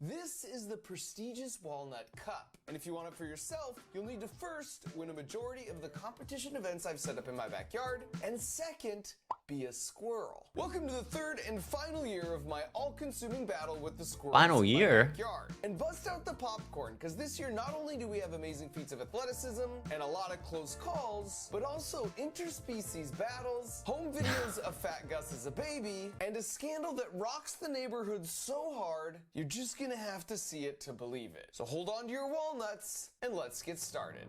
This is the prestigious Walnut Cup, and if you want it for yourself, you'll need to first win a majority of the competition events I've set up in my backyard, and second, be a squirrel. Welcome to the third and final year of my all-consuming battle with the squirrels in my backyard. And bust out the popcorn, because this year not only do we have amazing feats of athleticism and a lot of close calls, but also interspecies battles, home videos of Fat Gus as a baby, and a scandal that rocks the neighborhood so hard, you're just gonna have to see it to believe it. So hold on to your walnuts, and let's get started.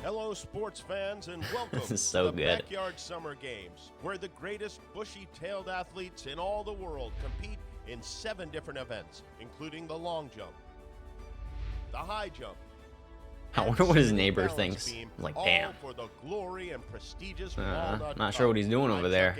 Hello, sports fans, and welcome This is so to the good. Backyard Summer Games, where the greatest bushy-tailed athletes in all the world compete in 7 different events, including the long jump, the high jump. I wonder what his neighbor thinks. Like, damn. All for the glory and prestigious Walnut Not sure what he's doing over there.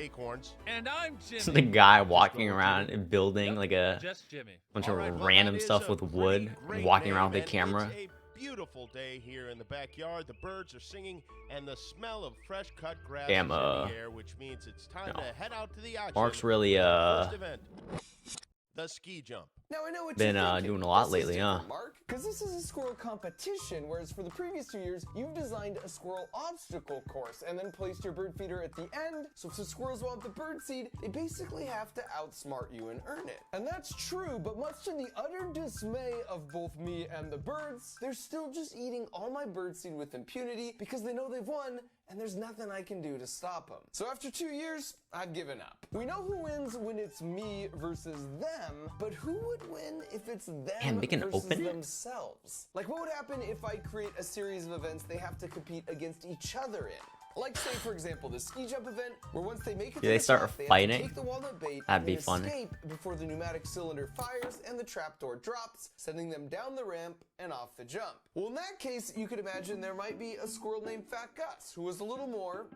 And I'm Jimmy. The guy walking around and building like a Just Jimmy. bunch of All right, well, random that is stuff a with pretty wood, great walking around with name, a camera. and it's a beautiful day here in the backyard. The birds are singing, and the smell of fresh cut grass Damn, is in the air, which means it's time to head out to the action. Mark's really First event, the ski jump. Now I know what Been, you're thinking. doing a lot This is lately, huh? different, Mark, because this is a squirrel competition, whereas for the previous 2 years, you've designed a squirrel obstacle course and then placed your bird feeder at the end. So if the squirrels want the bird seed, they basically have to outsmart you and earn it. And that's true, but much to the utter dismay of both me and the birds, they're still just eating all my bird seed with impunity because they know they've won, and there's nothing I can do to stop them. So after 2 years, I've given up. We know who wins when it's me versus them, but who would win if it's them Man, they can versus open it? themselves? Like, what would happen if I create a series of events they have to compete against each other in? Like, say, for example, the ski jump event, where once they make it to they the start top, they have to fighting? take the walnut bait That'd and be then funny. escape before the pneumatic cylinder fires and the trapdoor drops, sending them down the ramp and off the jump. Well, in that case, you could imagine there might be a squirrel named Fat Gus, who was a little more,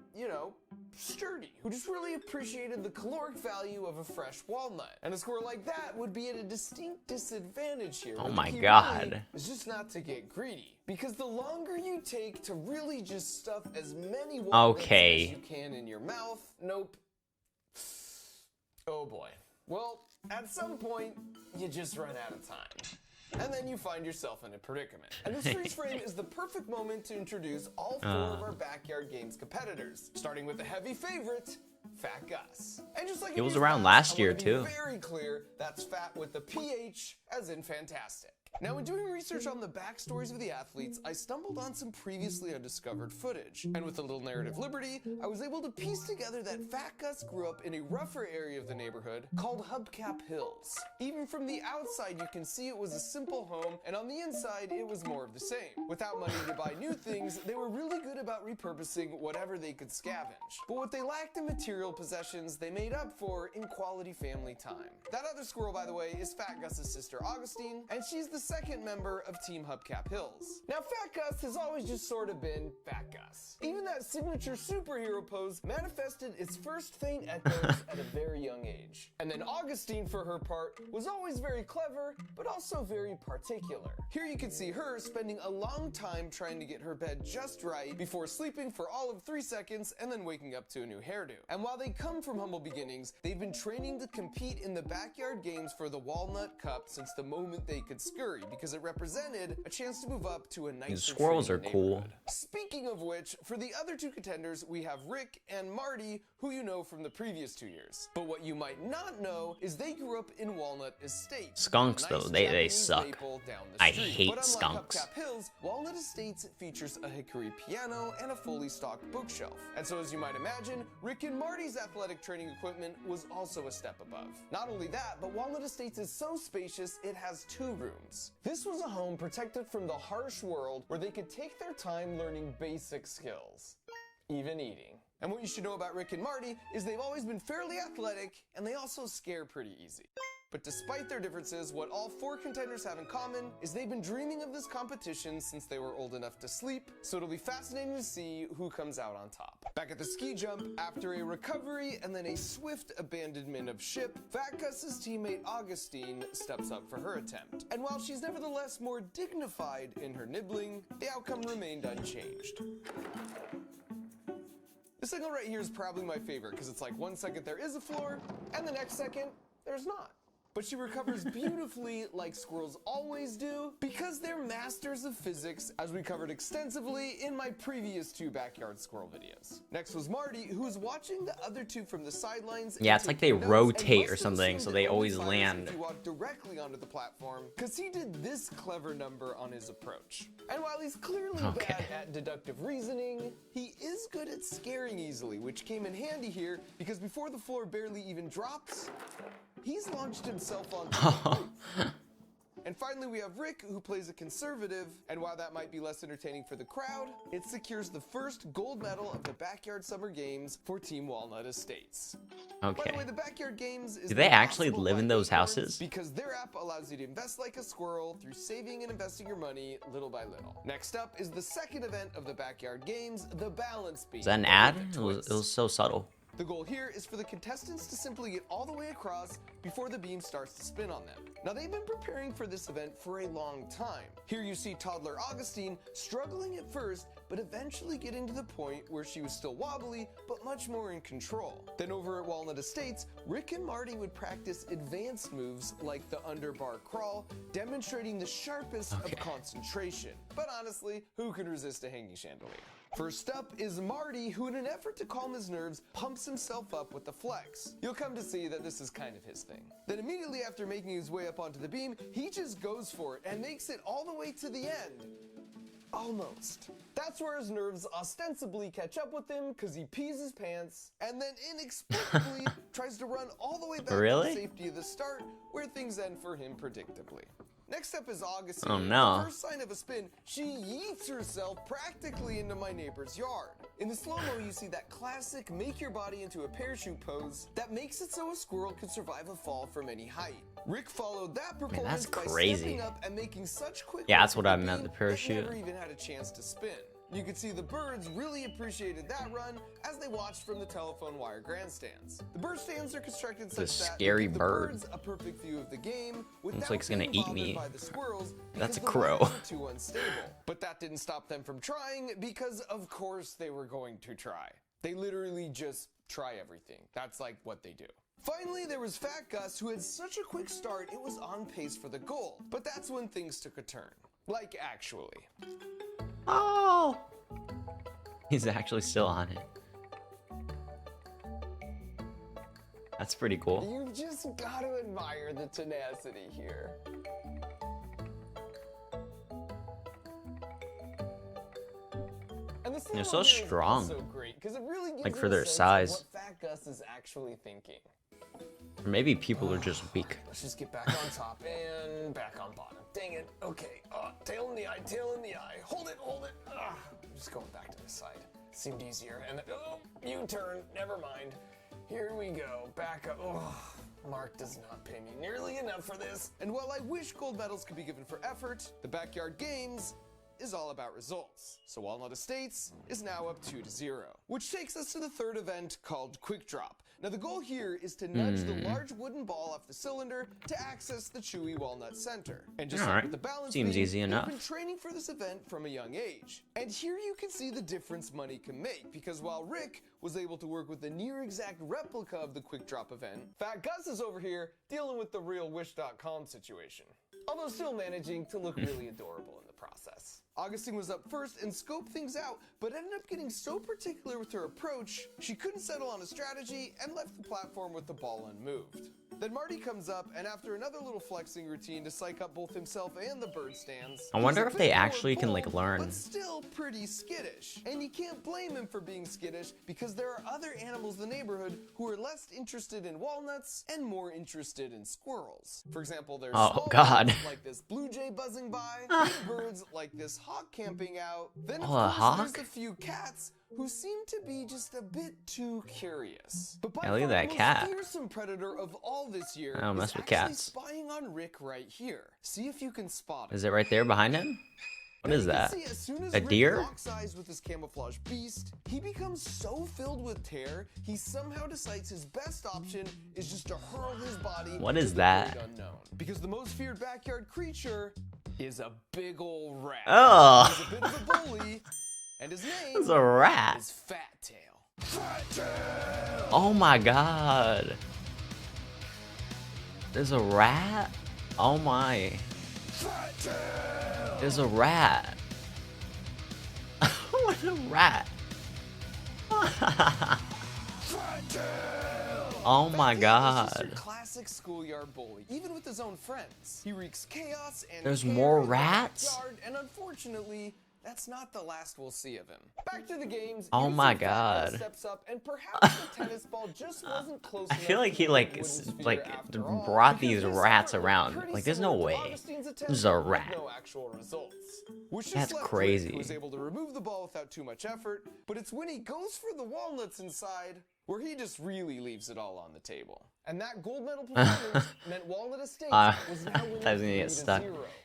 sturdy, who just really appreciated the caloric value of a fresh walnut. And a squirrel like that would be at a distinct disadvantage here. Oh but the my key God. really is just not to get greedy. Because the longer you take to really just stuff as many walnuts Okay. as you can in your mouth, nope. Oh boy. Well, at some point, you just run out of time. And then you find yourself in a predicament. And this freeze frame is the perfect moment to introduce all 4 of our backyard games competitors, starting with the heavy favorite, Fat Gus. And just like He was in around past, last I year, wanna be too. very clear, that's fat with the PH, as in fantastic. Now, in doing research on the backstories of the athletes, I stumbled on some previously undiscovered footage. And with a little narrative liberty, I was able to piece together that Fat Gus grew up in a rougher area of the neighborhood called Hubcap Hills. Even from the outside, you can see it was a simple home, and on the inside, it was more of the same. Without money to buy new things, they were really good about repurposing whatever they could scavenge. But what they lacked in material possessions, they made up for in quality family time. That other squirrel, by the way, is Fat Gus's sister Augustine, and she's the second member of Team Hubcap Hills. Now, Fat Gus has always just sort of been Fat Gus. Even that signature superhero pose manifested its first faint echoes at a very young age. And then Augustine, for her part, was always very clever, but also very particular. Here you can see her spending a long time trying to get her bed just right before sleeping for all of 3 seconds and then waking up to a new hairdo. And while they come from humble beginnings, they've been training to compete in the backyard games for the Walnut Cup since the moment they could scurry, because it represented a chance to move up to a nicer These squirrels are training cool. neighborhood. Speaking of which, for the other 2 contenders, we have Rick and Marty, who you know from the previous 2 years. But what you might not know is they grew up in Walnut Estates. Skunks, a nice though, they Japanese suck. maple down the I street. hate But unlike skunks. Hubcap Hills, Walnut Estates features a hickory piano and a fully stocked bookshelf. And so, as you might imagine, Rick and Marty's athletic training equipment was also a step above. Not only that, but Walnut Estates is so spacious, it has 2 rooms. This was a home protected from the harsh world where they could take their time learning basic skills, even eating. And what you should know about Rick and Marty is they've always been fairly athletic, and they also scare pretty easy. But despite their differences, what all 4 contenders have in common is they've been dreaming of this competition since they were old enough to sleep, so it'll be fascinating to see who comes out on top. Back at the ski jump, after a recovery and then a swift abandonment of ship, Fat Gus's teammate Augustine steps up for her attempt. And while she's nevertheless more dignified in her nibbling, the outcome remained unchanged. This angle right here is probably my favorite because it's like 1 second there is a floor, and the next second, there's not. But she recovers beautifully like squirrels always do because they're masters of physics, as we covered extensively in my previous 2 backyard squirrel videos. Next was Marty, who was watching the other 2 from the sidelines. Yeah, it's like they rotate or something, so they always land. If you walk directly onto the platform, because he did this clever number on his approach. And while he's clearly bad at deductive reasoning, he is good at scaring easily, which came in handy here because before the floor barely even drops, he's launched himself onto the roof. And finally, we have Rick, who plays a conservative, and while that might be less entertaining for the crowd, it secures the first gold medal of the Backyard Summer Games for Team Walnut Estates. Okay. By the way, the Backyard Games is Do they actually live in those houses? because their app allows you to invest like a squirrel through saving and investing your money little by little. Next up is the second event of the Backyard Games, the Balance Beam. Is that an ad? It was so subtle. The goal here is for the contestants to simply get all the way across before the beam starts to spin on them. Now, they've been preparing for this event for a long time. Here you see toddler Augustine struggling at first, but eventually getting to the point where she was still wobbly, but much more in control. Then over at Walnut Estates, Rick and Marty would practice advanced moves like the underbar crawl, demonstrating the sharpest of concentration. But honestly, who can resist a hanging chandelier? First up is Marty, who in an effort to calm his nerves, pumps himself up with the flex. You'll come to see that this is kind of his thing. Then immediately after making his way up onto the beam, he just goes for it and makes it all the way to the end. Almost. That's where his nerves ostensibly catch up with him because he pees his pants and then inexplicably tries to run all the way back to the safety of the start, where things end for him predictably. Next up is Augustine. Oh no. The first sign of a spin, she yeets herself practically into my neighbor's yard. In the slow-mo, you see that classic make your body into a parachute pose that makes it so a squirrel could survive a fall from any height. Rick followed that performance by stepping up and making such quick Yeah, that's what I meant, the parachute. Never even had a chance to spin. You could see the birds really appreciated that run as they watched from the telephone wire grandstands. The bird stands are constructed such that they give the birds a perfect view of the game without like it's gonna being eat me. bothered by the squirrels That's a because the crow. wires are too unstable. But that didn't stop them from trying because of course they were going to try. They literally just try everything. That's like what they do. Finally, there was Fat Gus, who had such a quick start it was on pace for the gold. But that's when things took a turn. Like actually. Oh! He's actually still on it. That's pretty cool. You just gotta admire the tenacity here. And the They're so strong. So great, 'cause it really gives Like, you for a their sense of size. what Fat Gus is actually thinking. Or maybe people are just weak. Let's just get back on top and back on bottom. Dang it. Okay. Tail in the eye, tail in the eye. Hold it, hold it. I'm just going back to this side. Seemed easier. And then, U-turn. Never mind. Here we go. Back up. Mark does not pay me nearly enough for this. And while I wish gold medals could be given for effort, the Backyard Games is all about results. So Walnut Estates is now up 2-0, which takes us to the third event called Quick Drop. Now the goal here is to nudge the large wooden ball off the cylinder to access the chewy walnut center. And just like with the balance Seems beam, easy enough. I've been training for this event from a young age. And here you can see the difference money can make, because while Rick was able to work with a near exact replica of the Quick Drop event, Fat Gus is over here dealing with the real Wish.com situation. Although still managing to look really adorable in the process. Augustine was up first and scoped things out, but ended up getting so particular with her approach, she couldn't settle on a strategy and left the platform with the ball unmoved. Then Marty comes up, and after another little flexing routine to psych up both himself and the bird stands, I wonder he's a if they bit more actually can, like, bold, learn. but still pretty skittish. And you can't blame him for being skittish, because there are other animals in the neighborhood who are less interested in walnuts and more interested in squirrels. For example, there's small birds like this blue jay buzzing by, big birds like this hawk camping out. Then of course there's a few cats who seem to be just a bit too curious. But by far look at that the cat. most fearsome predator of all this year I don't mess is with actually cats. spying on Rick right here. See if you can spot it. Is it right there behind him? What is that? See, as soon as A Rick deer? locks eyes with his camouflage beast, he becomes so filled with terror, he somehow decides his best option is just to hurl his body What to is the that? great unknown. Because the most feared backyard creature is a big ol' rat. Oh. He's a bit of a bully, and his name It's a rat. is Fat Tail. Fat Tail! Oh my god. There's a rat? Oh my. There's a rat. What a rat. Oh my god. Classic schoolyard bully, even with his own friends. He wreaks chaos and There's terror more in the rats? backyard, and unfortunately, that's not the last we'll see of him. Back to the games. Oh you my see Fat Guy God. steps up, and perhaps the tennis ball just wasn't close I enough feel like to he the like wooden sphere like after all, brought because these this rats effort looked around. pretty Like there's no similar to way. Augustine's attempt, This is a with rat. no actual results. Which just That's left crazy. Rick, who was able to remove the ball without too much effort, but it's when he goes for the walnuts inside where he just really leaves it all on the table. And that gold medal performance meant Walnut Estates was now winning I was gonna get 3-0. stuck.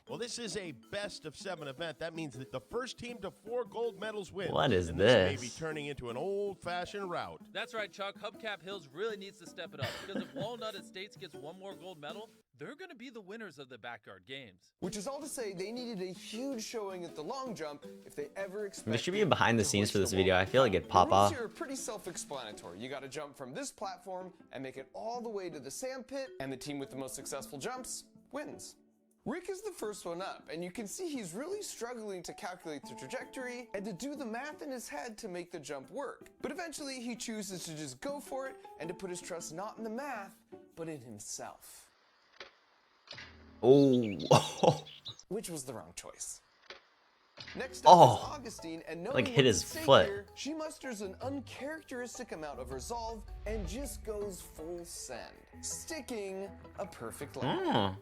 Well, this is a best-of-7 event. That means that the first team to 4 gold medals wins. What is and this may this? be turning into an old-fashioned rout. That's right, Chuck. Hubcap Hills really needs to step it up because if Walnut Estates gets one more gold medal, they're going to be the winners of the backyard games. Which is all to say they needed a huge showing at the long jump if they ever expected. There should be a behind the to scenes hoist for this the video. I Walnut feel like Cup. it'd pop The rules off. here are pretty self-explanatory. You got to jump from this platform and make it all the way to the sand pit, and the team with the most successful jumps wins. Rick is the first one up, and you can see he's really struggling to calculate the trajectory and to do the math in his head to make the jump work. But eventually he chooses to just go for it and to put his trust not in the math, but in himself. Oh. Which was the wrong choice. Next up Oh. is Augustine, and knowing Like, hit what's his at stake foot. here, she musters an uncharacteristic amount of resolve and just goes full send, sticking a perfect landing.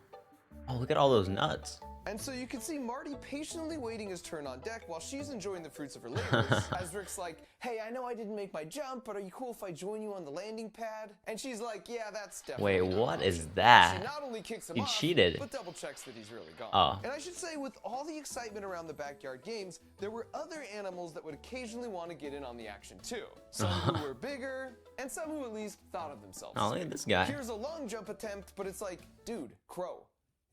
Oh, look at all those nuts. And so you can see Marty patiently waiting his turn on deck while she's enjoying the fruits of her labors, as Rick's like, hey, I know I didn't make my jump, but are you cool if I join you on the landing pad? And she's like, yeah, that's definitely Wait, not what an is option. that? She not only kicks him You off, cheated. but double checks that he's really gone. Oh. And I should say, with all the excitement around the backyard games, there were other animals that would occasionally want to get in on the action too. Some who were bigger, and some who at least thought of themselves. Oh, look at this guy. Here's a long jump attempt, but it's like, dude, crow,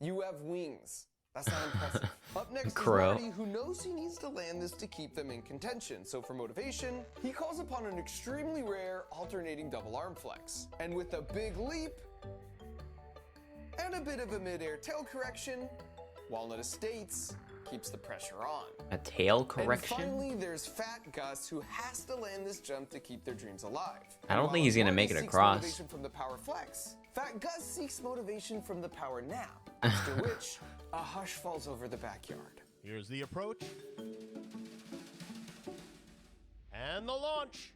you have wings. That's not impressive. Up next Crow. is Marty, who knows he needs to land this to keep them in contention. So for motivation, he calls upon an extremely rare alternating double arm flex. And with a big leap and a bit of a mid-air tail correction, Walnut Estates keeps the pressure on. A tail correction? And finally, there's Fat Gus, who has to land this jump to keep their dreams alive. I don't And think he's while gonna Marty make it seeks across. motivation from the power flex, Fat Gus seeks motivation from the power nap, after which a hush falls over the backyard. Here's the approach. And the launch.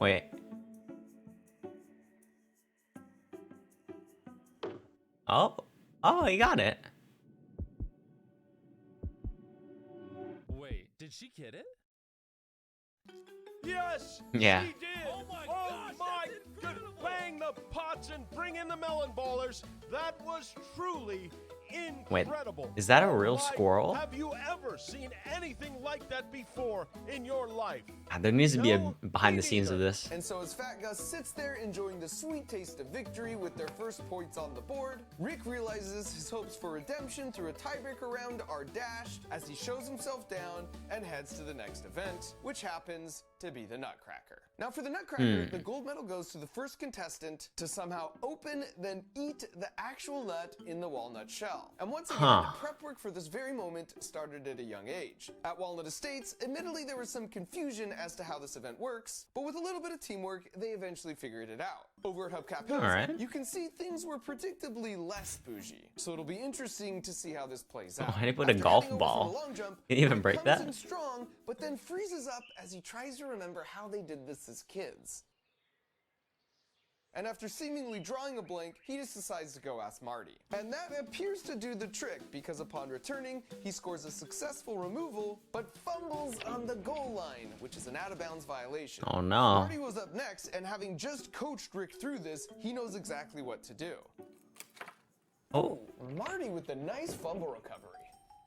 Wait. Oh, he got it. Wait, did she get it? Yes! Yeah. She did! Oh my Oh gosh, my that's good! incredible! Bang the pots and bring in the melon ballers. That was truly Wait, incredible. is that a real My, squirrel? Have you ever seen anything like that before in your life? God, there needs to be a No, behind me the scenes of neither. this. And so as Fat Gus sits there enjoying the sweet taste of victory with their first points on the board, Rick realizes his hopes for redemption through a tiebreaker round are dashed as he shows himself down and heads to the next event, which happens to be the Nutcracker. Now for the Nutcracker, the gold medal goes to the first contestant to somehow open, then eat the actual nut in the walnut shell. And once again, the prep work for this very moment started at a young age. At Walnut Estates, admittedly there was some confusion as to how this event works, but with a little bit of teamwork, they eventually figured it out. Over at Hubcap Hills, Alright. you can see things were predictably less bougie, so it'll be interesting to see how this plays out. Why'd he put a After golf heading over from ball? the long jump, Did he even Rick break comes that? in strong, but then freezes up as he tries to remember how they did this as kids. And after seemingly drawing a blank, he just decides to go ask Marty. And that appears to do the trick, because upon returning, he scores a successful removal, but fumbles on the goal line, which is an out-of-bounds violation. Oh no. Marty was up next, and having just coached Rick through this, he knows exactly what to do. Oh, Marty with a nice fumble recovery.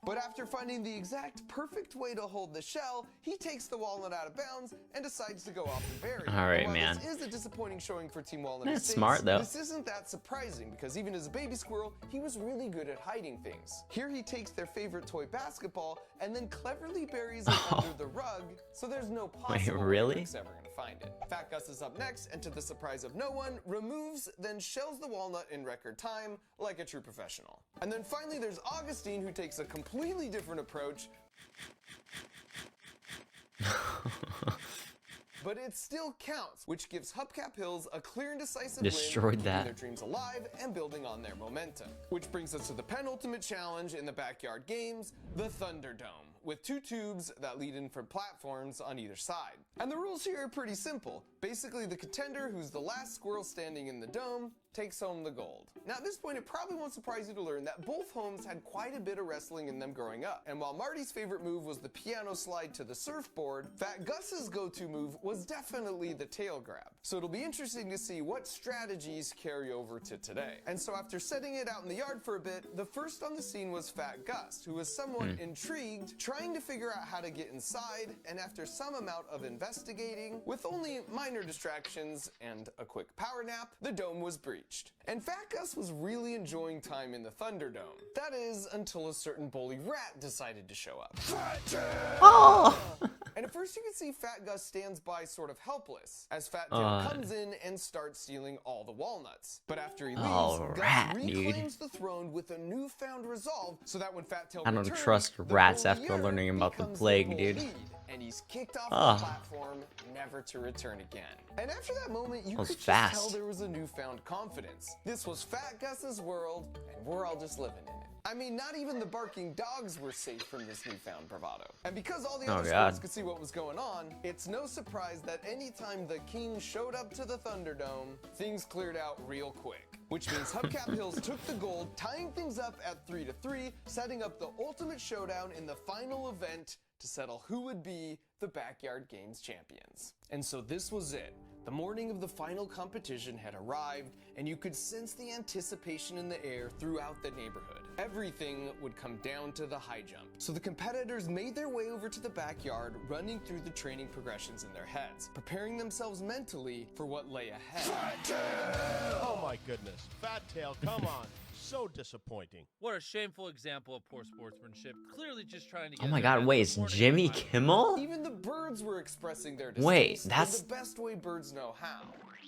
But after finding the exact perfect way to hold the shell, he takes the walnut out of bounds and decides to go off and bury it. All right, and while man. This is a disappointing showing for Team Walnut That's Estates, smart, though. This isn't that surprising because even as a baby squirrel, he was really good at hiding things. Here he takes their favorite toy basketball and then cleverly buries it under the rug, so there's no possible way really? Rick's ever gonna find it. Fat Gus is up next, and to the surprise of no one, removes, then shells the walnut in record time, like a true professional. And then finally there's Augustine, who takes a completely different approach. But it still counts, which gives Hubcap Hills a clear and decisive Destroyed win, keeping that. their dreams alive and building on their momentum. Which brings us to the penultimate challenge in the backyard games, the Thunderdome, with 2 tubes that lead in from platforms on either side. And the rules here are pretty simple. Basically, the contender, who's the last squirrel standing in the dome, takes home the gold. Now at this point, it probably won't surprise you to learn that both homes had quite a bit of wrestling in them growing up. And while Marty's favorite move was the piano slide to the surfboard, Fat Gus's go-to move was definitely the tail grab. So it'll be interesting to see what strategies carry over to today. And so after setting it out in the yard for a bit, the first on the scene was Fat Gus, who was somewhat intrigued, trying to figure out how to get inside, and after some amount of investigating, with only minor distractions and a quick power nap, the dome was breached. And Fat Gus was really enjoying time in the Thunderdome. That is, until a certain bully rat decided to show up. Oh! And at first you can see Fat Gus stands by sort of helpless, as Fat Tail comes in and starts stealing all the walnuts. But after he leaves, Gus rat, reclaims the throne with a newfound resolve, so that when Fat Tail I don't returns, trust the rats bully after year learning about the becomes plague, bull dude. lead, and he's kicked off the platform, never to return again. And after that moment, you was could just fast. tell there was a newfound confidence. This was Fat Gus's world, and we're all just living in it. I mean, not even the barking dogs were safe from this newfound bravado. And because all the other squirrels could see what was going on, it's no surprise that anytime the king showed up to the Thunderdome, things cleared out real quick. Which means Hubcap Hills took the gold, tying things up at 3-3, setting up the ultimate showdown in the final event to settle who would be the Backyard Games champions. And so this was it. The morning of the final competition had arrived, and you could sense the anticipation in the air throughout the neighborhood. Everything would come down to the high jump. So the competitors made their way over to the backyard, running through the training progressions in their heads, preparing themselves mentally for what lay ahead. Oh my goodness. Fat Tail, come on. So disappointing. What a shameful example of poor sportsmanship. Clearly just trying to get Oh my their god, best wait, it's before Jimmy time. Kimmel? Even the birds were expressing their distaste Wait, in that's- the best way birds know how.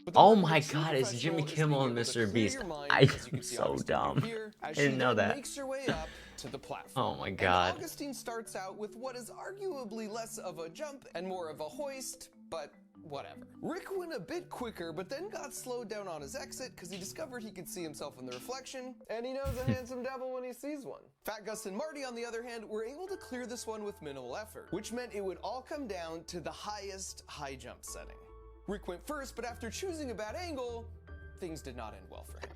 But the Oh way my a true god, it's Jimmy professional is Kimmel being and able to Mr. clear Beast. your mind, I as you am can see so Augustine dumb. here, as I didn't she know then that. makes her way up to the platform. Oh my god. And Augustine starts out with what is arguably less of a jump and more of a hoist, but whatever. Rick went a bit quicker, but then got slowed down on his exit because he discovered he could see himself in the reflection, and he knows a handsome devil when he sees one. Fat Gus and Marty, on the other hand, were able to clear this one with minimal effort, which meant it would all come down to the highest high jump setting. Rick went first, but after choosing a bad angle, things did not end well for him.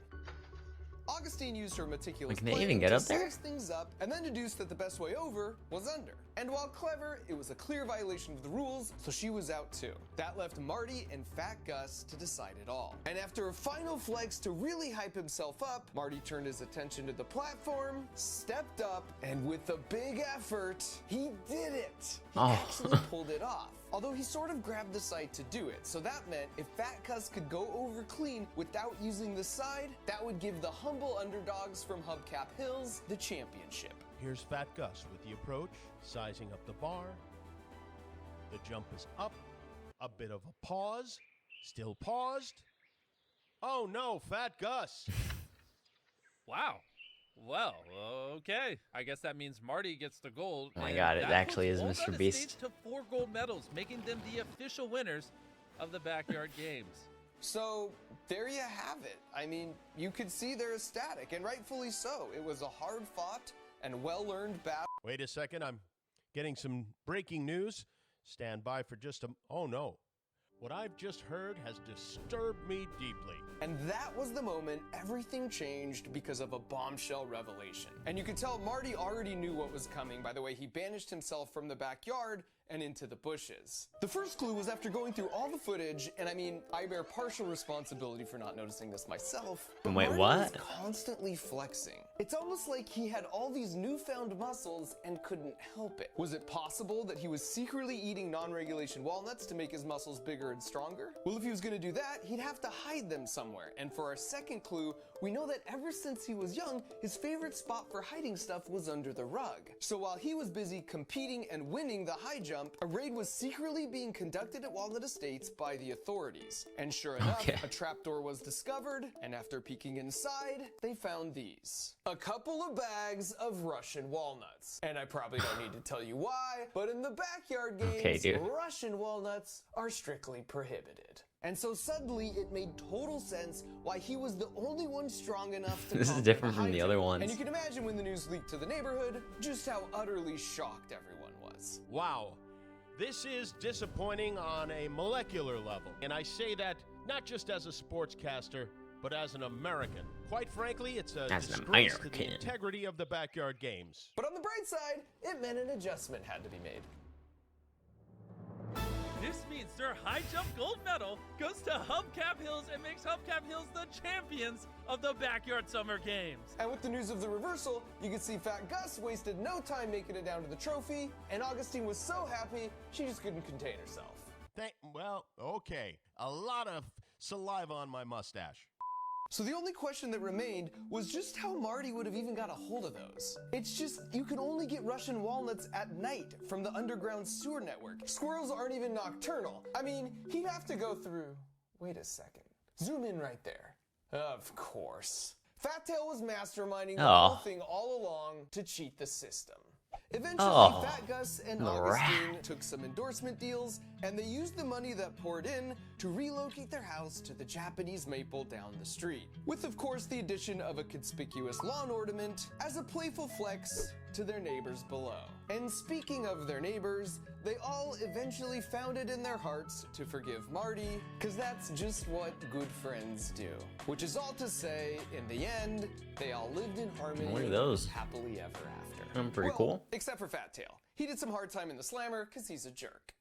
Augustine used her meticulous Can they planning even get to up there? size things up and then deduced that the best way over was under. And while clever, it was a clear violation of the rules, so she was out too. That left Marty and Fat Gus to decide it all. And after a final flex to really hype himself up, Marty turned his attention to the platform, stepped up, and with a big effort, he did it! He actually pulled it off. Although he sort of grabbed the side to do it, so that meant if Fat Gus could go over clean without using the side, that would give the humble underdogs from Hubcap Hills the championship. Here's Fat Gus with the approach, sizing up the bar. The jump is up. A bit of a pause. Still paused. Oh no, Fat Gus. Wow. Well, okay. I guess that means Marty gets the gold. Oh my and god, it that actually puts is Walnut Mr. Beast. Estates to 4 gold medals, making them the official winners of the Backyard Games. So there you have it. I mean, you could see they're ecstatic, and rightfully so. It was a hard-fought and well-earned battle. Wait a second, I'm getting some breaking news. Stand by for just a... Oh no. What I've just heard has disturbed me deeply. And that was the moment everything changed because of a bombshell revelation. And you could tell Marty already knew what was coming by the way he banished himself from the backyard and into the bushes. The first clue was after going through all the footage, and I mean, I bear partial responsibility for not noticing this myself, but Wait, Marty what? was constantly flexing. It's almost like he had all these newfound muscles and couldn't help it. Was it possible that he was secretly eating non-regulation walnuts to make his muscles bigger and stronger? Well, if he was gonna do that, he'd have to hide them somewhere. And for our second clue, we know that ever since he was young, his favorite spot for hiding stuff was under the rug. So while he was busy competing and winning the high jump, a raid was secretly being conducted at Walnut Estates by the authorities. And sure enough, Okay. a trapdoor was discovered, and after peeking inside, they found these. A couple of bags of Russian walnuts. And I probably don't need to tell you why, but in the backyard games, Okay, dude. Russian walnuts are strictly prohibited. And so suddenly it made total sense why he was the only one strong enough to This is conquer different the from the high other jump. ones. And you can imagine when the news leaked to the neighborhood, just how utterly shocked everyone was. Wow. This is disappointing on a molecular level. And I say that not just as a sportscaster, but as an American. Quite frankly, it's a As an disgrace to the American. integrity of the backyard games. But on the bright side, it meant an adjustment had to be made. This means their high jump gold medal goes to Hubcap Hills and makes Hubcap Hills the champions of the Backyard Summer Games. And with the news of the reversal, you could see Fat Gus wasted no time making it down to the trophy, and Augustine was so happy, she just couldn't contain herself. Well, okay. A lot of saliva on my mustache. So the only question that remained was just how Marty would have even got a hold of those. It's just, you can only get Russian walnuts at night from the underground sewer network. Squirrels aren't even nocturnal. I mean, he'd have to go through... Wait a second. Zoom in right there. Of course. Fat Tail was masterminding the whole thing all along to cheat the system. Eventually, Fat Gus and Augustine took some endorsement deals, and they used the money that poured in to relocate their house to the Japanese maple down the street. With, of course, the addition of a conspicuous lawn ornament as a playful flex to their neighbors below. And speaking of their neighbors, they all eventually found it in their hearts to forgive Marty, because that's just what good friends do. Which is all to say, in the end, they all lived in harmony, Look at those. happily ever after. Pretty cool. Except for Fat Tail. He did some hard time in the slammer because he's a jerk.